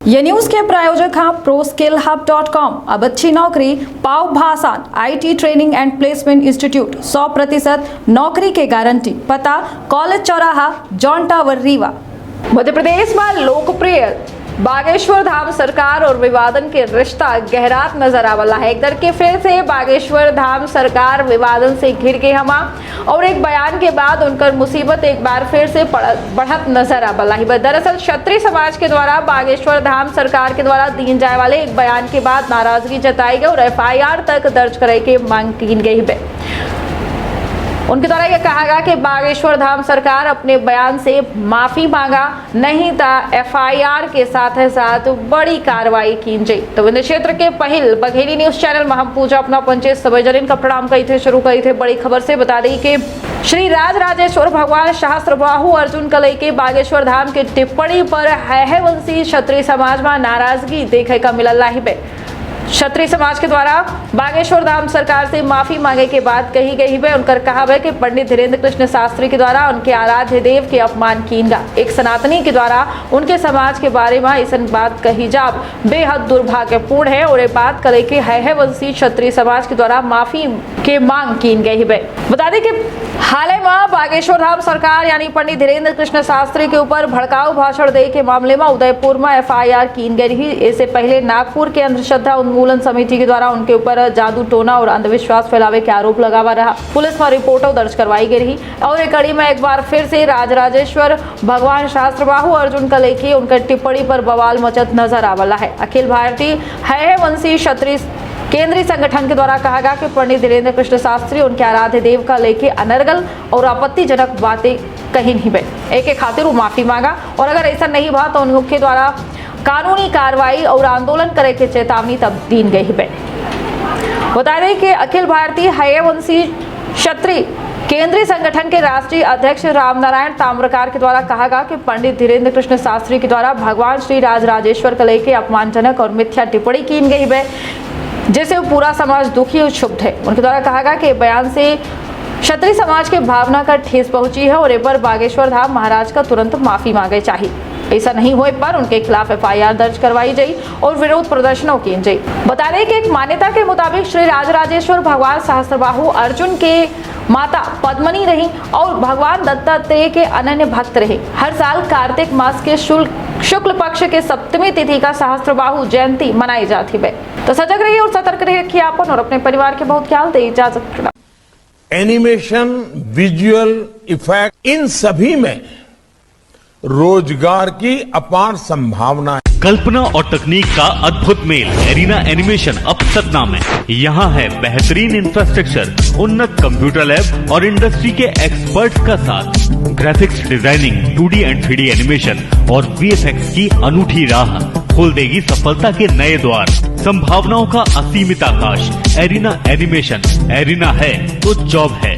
ये न्यूज के प्रायोजक हैं ProSkillHub.com। अब अच्छी नौकरी पाओ भाषण IT training and placement institute 100% नौकरी के गारंटी। पता कॉलेज चौराहा जॉन टावर रीवा। मध्य प्रदेश में लोकप्रिय बागेश्वर धाम सरकार और विवादन के रिश्ता गहरात नजर आवला है। एक तरह फिर से बागेश्वर धाम सरकार विवादन से घिर के हमा और एक बयान के बाद उनकर मुसीबत एक बार फिर से बढ़त नजर आवला है। दरअसल क्षत्रिय समाज के द्वारा बागेश्वर धाम सरकार के द्वारा दिए जाए वाले एक बयान के बाद नाराजगी जताई गई और FIR तक दर्ज करे के मांग की गई है। उनके द्वारा यह कहा गया कि बागेश्वर धाम सरकार अपने बयान से माफी मांगा, नहीं तो FIR के साथ बड़ी कार्रवाई की जाए। तो विंध्य क्षेत्र के पहल बघेली न्यूज चैनल में हम पूजा अपना पंचायत सबजरीन का प्रणाम कही थे शुरू करी थे। बड़ी खबर से बता दी कि श्री राजराजेश्वर भगवान सहस्त्रबाहु अर्जुन कलई के बागेश्वर धाम की टिप्पणी पर हैवंशी क्षत्रिय समाज में नाराजगी देखे का मिलल है। क्षत्रिय समाज के द्वारा बागेश्वर धाम सरकार से माफी मांगे के बाद कही गई है। उनकर कहा है कि पंडित धीरेन्द्र कृष्ण शास्त्री के द्वारा उनके आराध्य देव के अपमान कीनगा। एक सनातनी के द्वारा उनके समाज के बारे में ऐसा बात कही जाब बेहद दुर्भाग्यपूर्ण है और ये बात करे कि है वंशी क्षत्रिय समाज के द्वारा माफी के मांग की गई है। बता दें कि हाल में बागेश्वर धाम सरकार यानी पंडित धीरेन्द्र कृष्ण शास्त्री के ऊपर भड़काऊ भाषण दे के मामले में उदयपुर में FIR की गई रही। इससे पहले नागपुर के अंधश्रद्धा उन्मूलन समिति के द्वारा उनके ऊपर जादू टोना और अंधविश्वास फैलावे के आरोप लगावा रहा। पुलिस में रिपोर्टों दर्ज करवाई गई रही और एक कड़ी में एक बार फिर से राजराजेश्वर भगवान सहस्त्रबाहु अर्जुन कलई की उनकर टिप्पणी पर बवाल मचत नजर आवला है। अखिल भारतीय है वंशी क्षत्रिय केंद्रीय संगठन के द्वारा कहा गया कि पंडित धीरेन्द्र कृष्ण शास्त्री उनके आराध्य देव का लेके अनर्गल और आपत्तिजनक बातें कही नहीं बे एक खातिर वो माफी मांगा और अगर ऐसा नहीं हुआ तो उनके द्वारा कानूनी कार्रवाई और आंदोलन करे के चेतावनी तब दी गई है। बता दें कि अखिल भारतीय हयवंशी क्षत्रिय केंद्रीय संगठन के राष्ट्रीय अध्यक्ष रामनारायण ताम्रकार के द्वारा कहा गया कि पंडित धीरेन्द्र कृष्ण शास्त्री के द्वारा भगवान श्री राजराजेश्वर कलई के अपमानजनक और मिथ्या टिप्पणी की गई है जिससे पूरा समाज दुखी और क्षुब्ध है। उनके द्वारा कहा गया कि बयान से क्षत्रिय समाज के भावना का ठेस पहुंची है और इस पर बागेश्वर धाम महाराज का तुरंत माफी मांगे चाहिए। ऐसा नहीं हुए पर उनके खिलाफ FIR दर्ज करवाई जाए और विरोध प्रदर्शनों की जाए। बता दें कि एक मान्यता के मुताबिक श्री राजराजेश्वर भगवान सहस्त्रबाहु अर्जुन के माता पद्मनी रही और भगवान दत्तात्रेय के अनन्य भक्त रहे। हर साल कार्तिक मास के शुक्ल पक्ष के सप्तमी तिथि का सहस्त्रबाहु जयंती मनाई जाती है। तो सजग रहिए और सतर्क रखिए आपन और अपने परिवार के बहुत ख्याल दे। इजाजत। एनिमेशन, विजुअल इफेक्ट, इन सभी में रोजगार की अपार संभावना है। कल्पना और तकनीक का अद्भुत मेल एरिना एनिमेशन अब सतना में। यहाँ है बेहतरीन इंफ्रास्ट्रक्चर, उन्नत कंप्यूटर लैब और इंडस्ट्री के एक्सपर्ट्स का साथ। Graphics designing, 2D and 3D animation और VFX की अनूठी राह खोल देगी सफलता के नए द्वार। संभावनाओं का असीमित आकाश। एरिना एनिमेशन, एरिना है तो जॉब है।